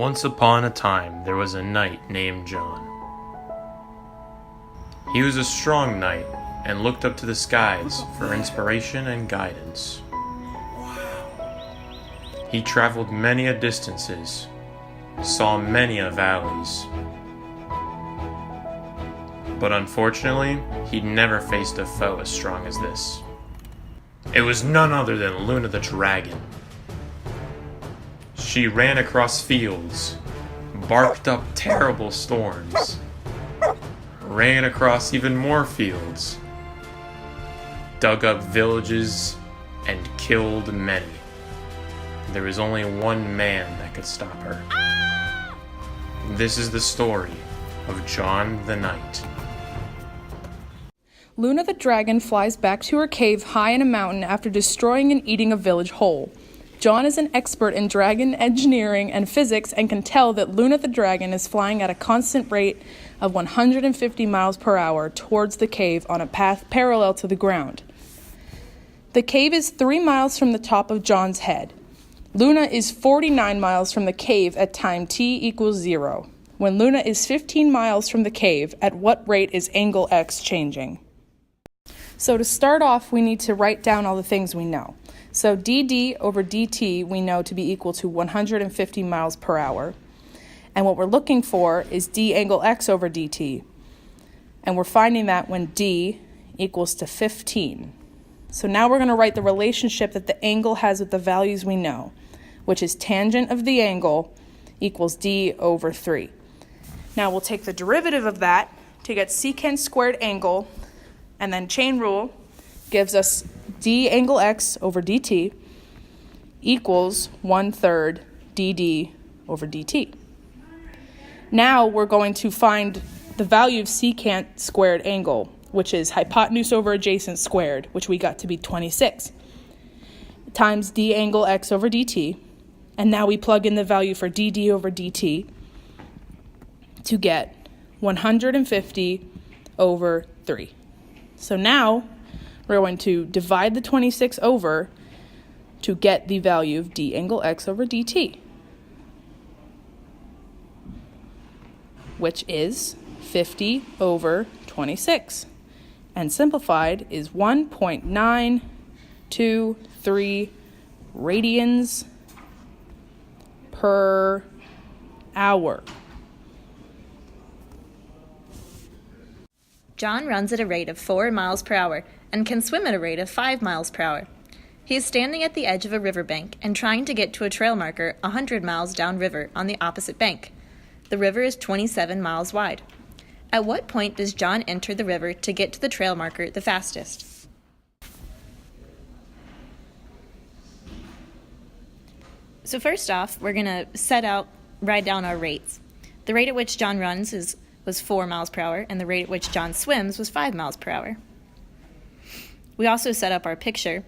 Once upon a time, there was a knight named John. He was a strong knight and looked up to the skies for inspiration and guidance. He traveled many a distances, saw many a valleys, but unfortunately, he'd never faced a foe as strong as this. It was none other than Luna the dragon. She ran across fields, barked up terrible storms, ran across even more fields, dug up villages, and killed many. There was only one man that could stop her. This is the story of John the Knight. Luna the dragon flies back to her cave high in a mountain after destroying and eating a village whole. John is an expert in dragon engineering and physics and can tell that Luna the dragon is flying at a constant rate of 150 miles per hour towards the cave on a path parallel to the ground. The cave is 3 miles from the top of John's head. Luna is 49 miles from the cave at time t = 0. When Luna is 15 miles from the cave, at what rate is angle x changing? So to start off, we need to write down all the things we know. So dd over dt we know to be equal to 150 miles per hour. And what we're looking for is d angle x over dt. And we're finding that when d equals to 15. So now we're going to write the relationship that the angle has with the values we know, which is tangent of the angle equals d over 3. Now we'll take the derivative of that to get secant squared angle, and then chain rule gives us d angle x over dt equals 1/3 dd over dt. Now we're going to find the value of secant squared angle, which is hypotenuse over adjacent squared, which we got to be 26, times d angle x over dt. And now we plug in the value for dd over dt to get 150 over 3. So now we're going to divide the 26 over to get the value of d angle x over dt, which is 50 over 26. And simplified is 1.923 radians per hour. John runs at a rate of 4 miles per hour and can swim at a rate of 5 miles per hour. He is standing at the edge of a riverbank and trying to get to a trail marker 100 miles downriver on the opposite bank. The river is 27 miles wide. At what point does John enter the river to get to the trail marker the fastest? So first off, we're going to write down our rates. The rate at which John runs was 4 miles per hour, and the rate at which John swims was 5 miles per hour. We also set up our picture.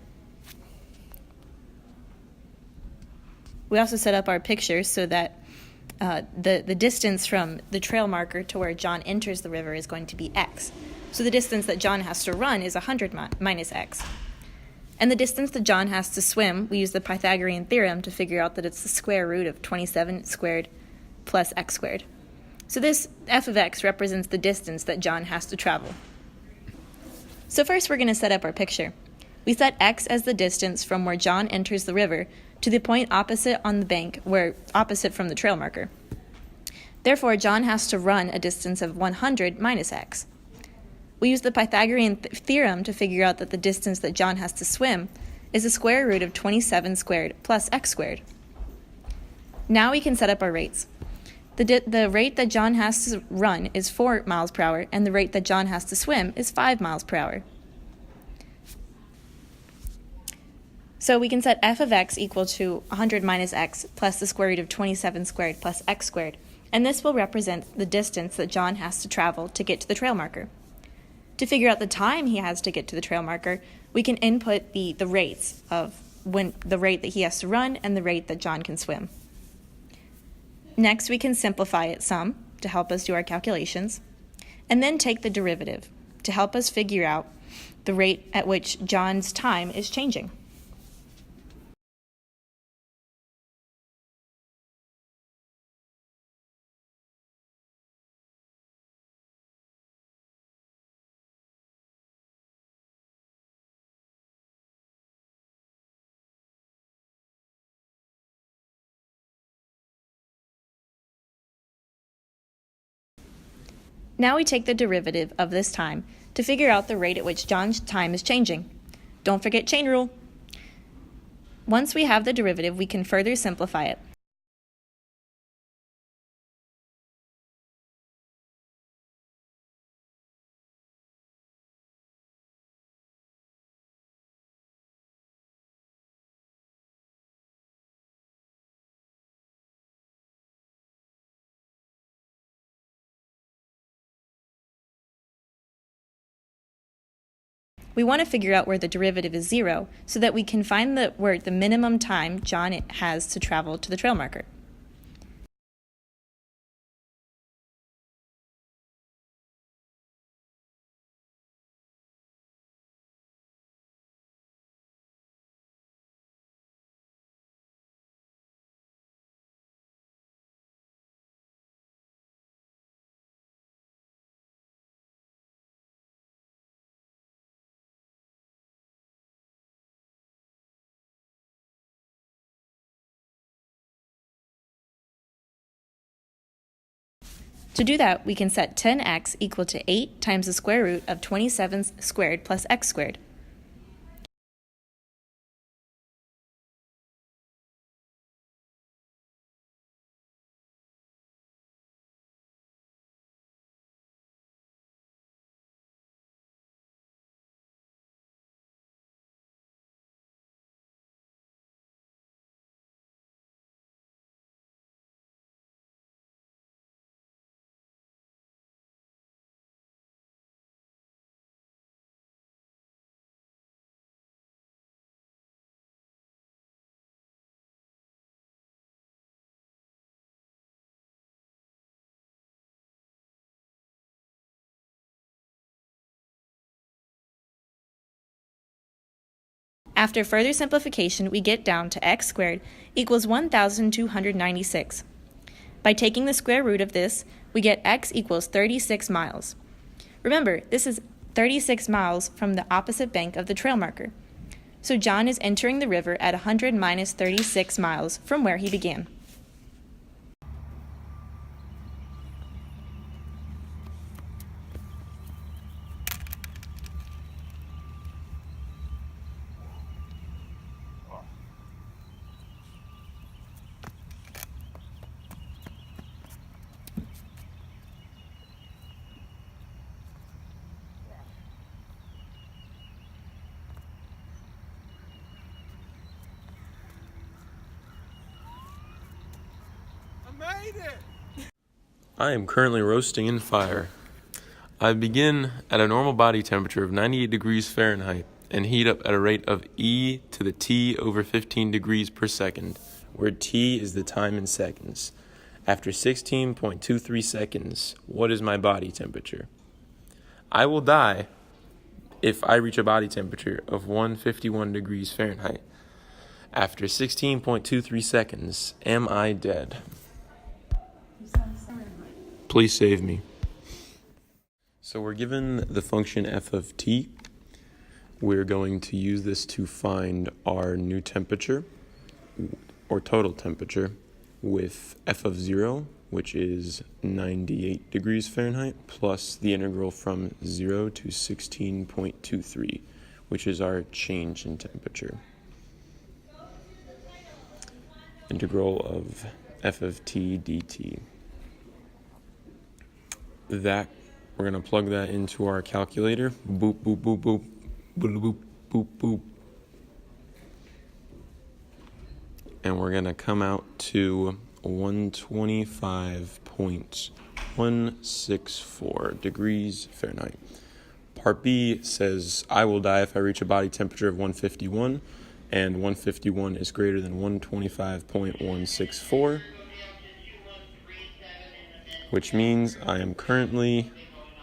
So that the distance from the trail marker to where John enters the river is going to be x. So the distance that John has to run is 100 minus x. And the distance that John has to swim, we use the Pythagorean theorem to figure out that it's the square root of 27 squared plus x squared. So this f of x represents the distance that John has to travel. So first we're going to set up our picture. We set x as the distance from where John enters the river to the point opposite on the bank, opposite from the trail marker. Therefore, John has to run a distance of 100 minus x. We use the Pythagorean theorem to figure out that the distance that John has to swim is the square root of 27 squared plus x squared. Now we can set up our rates. The rate that John has to run is 4 miles per hour, and the rate that John has to swim is 5 miles per hour. So we can set f of x equal to 100 minus x plus the square root of 27 squared plus x squared, and this will represent the distance that John has to travel to get to the trail marker. To figure out the time he has to get to the trail marker, we can input the rates of the rate that he has to run and the rate that John can swim. Next, we can simplify it some to help us do our calculations, and then take the derivative to help us figure out the rate at which John's time is changing. Now we take the derivative of this time to figure out the rate at which John's time is changing. Don't forget chain rule. Once we have the derivative, we can further simplify it. We want to figure out where the derivative is 0 so that we can find the minimum time John has to travel to the trail marker. To do that, we can set 10x equal to 8 times the square root of 27 squared plus x squared. After further simplification, we get down to x squared equals 1,296. By taking the square root of this, we get x equals 36 miles. Remember, this is 36 miles from the opposite bank of the trail marker. So John is entering the river at 100 minus 36 miles from where he began. I am currently roasting in fire. I begin at a normal body temperature of 98 degrees Fahrenheit and heat up at a rate of e to the t over 15 degrees per second, where t is the time in seconds. After 16.23 seconds, what is my body temperature? I will die if I reach a body temperature of 151 degrees Fahrenheit. After 16.23 seconds, am I dead? Please save me. So we're given the function f of t. We're going to use this to find our new temperature, or total temperature, with f of 0, which is 98 degrees Fahrenheit, plus the integral from 0 to 16.23, which is our change in temperature. Integral of f of t dt. That, we're going to plug that into our calculator. Boop, boop, boop, boop, boop, boop, boop, boop. And we're going to come out to 125.164 degrees Fahrenheit. Part B says, I will die if I reach a body temperature of 151, and 151 is greater than 125.164. Which means I am currently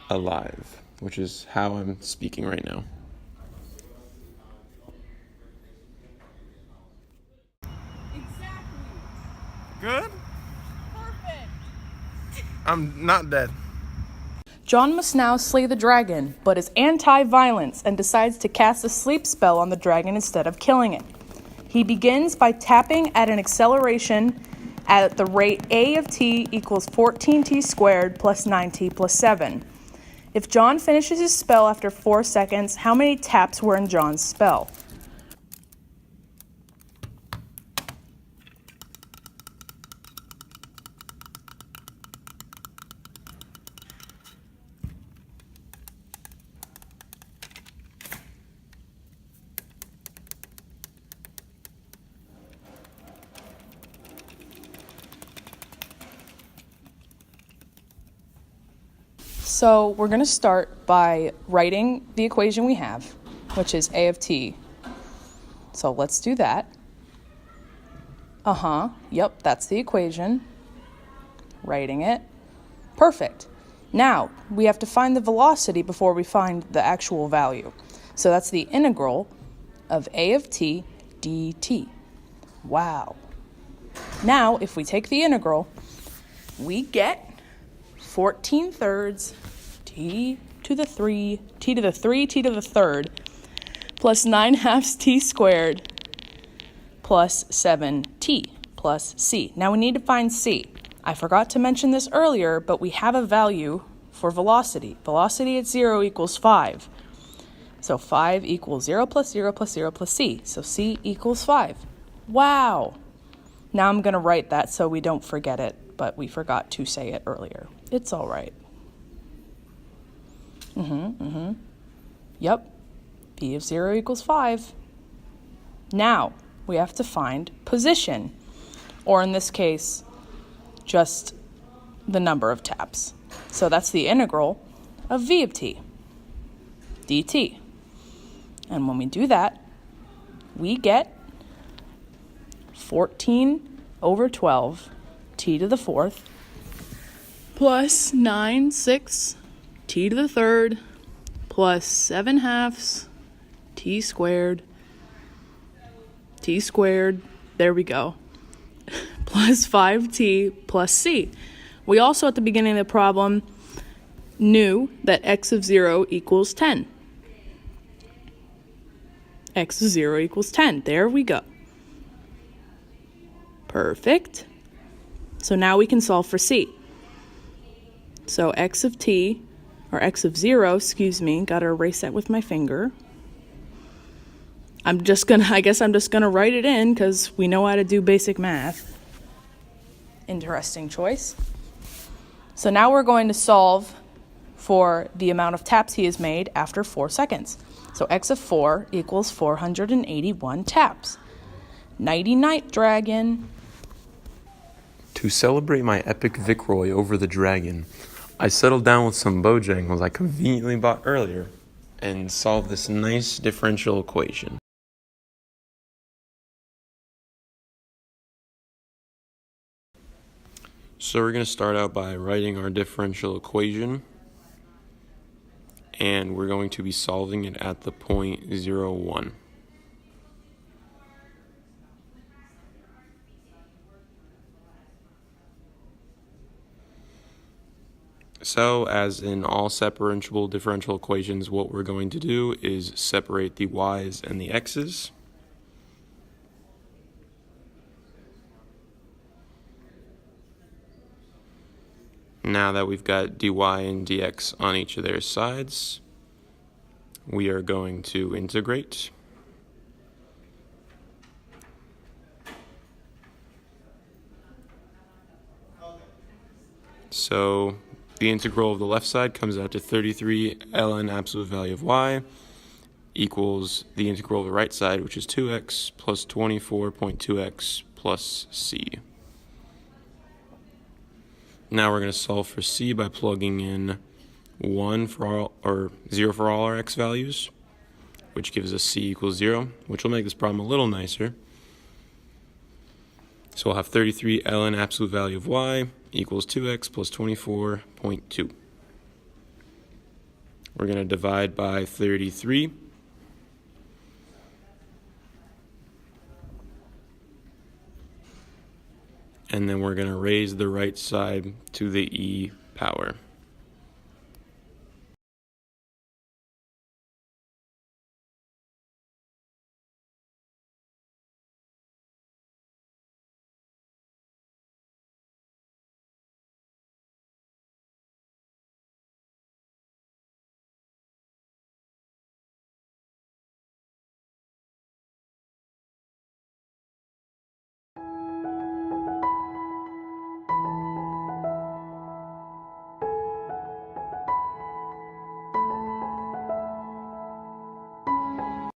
alive, which is how I'm speaking right now. Exactly. Good? Perfect. I'm not dead. John must now slay the dragon, but is anti-violence and decides to cast a sleep spell on the dragon instead of killing it. He begins by tapping at an acceleration at the rate a of t equals 14t squared plus 9t plus 7. If John finishes his spell after 4 seconds, how many taps were in John's spell? So we're going to start by writing the equation we have, which is a of t. So let's do that. Yep, that's the equation. Writing it. Perfect. Now, we have to find the velocity before we find the actual value. So that's the integral of a of t dt. Wow. Now, if we take the integral, we get 14 thirds t to the 3, t to the 3, t to the third, plus 9 halves t squared, plus 7t, plus c. Now we need to find c. I forgot to mention this earlier, but we have a value for velocity. Velocity at 0 equals 5. So 5 equals 0 plus 0 plus 0 plus c. So c equals 5. Wow! Now I'm going to write that so we don't forget it, but we forgot to say it earlier. It's all right. Yep. V of 0 equals 5. Now, we have to find position, or in this case, just the number of taps. So that's the integral of v of t, dt. And when we do that, we get 14 over 12 t to the fourth plus 9 6 t to the third plus 7 halves t squared, there we go, plus 5t plus c. We also at the beginning of the problem knew that x of 0 equals 10. X of 0 equals 10. There we go. Perfect. So now we can solve for c. So x of 0, gotta erase that with my finger. I guess I'm just gonna write it in because we know how to do basic math. Interesting choice. So now we're going to solve for the amount of taps he has made after 4 seconds. So x of 4 equals 481 taps. Nighty-night, dragon. To celebrate my epic victory over the dragon, I settled down with some Bojangles I conveniently bought earlier and solved this nice differential equation. So we're going to start out by writing our differential equation, and we're going to be solving it at the point 0, 1. So, as in all separable differential equations, what we're going to do is separate the y's and the x's. Now that we've got dy and dx on each of their sides, we are going to integrate. So the integral of the left side comes out to 33 ln absolute value of y equals the integral of the right side, which is 2x plus 24.2x plus c. Now we're going to solve for c by plugging in 1 for all, or 0 for all our x values, which gives us c equals 0, which will make this problem a little nicer. So we'll have 33 ln absolute value of y equals 2x plus 24.2. We're going to divide by 33. And then we're going to raise the right side to the e power.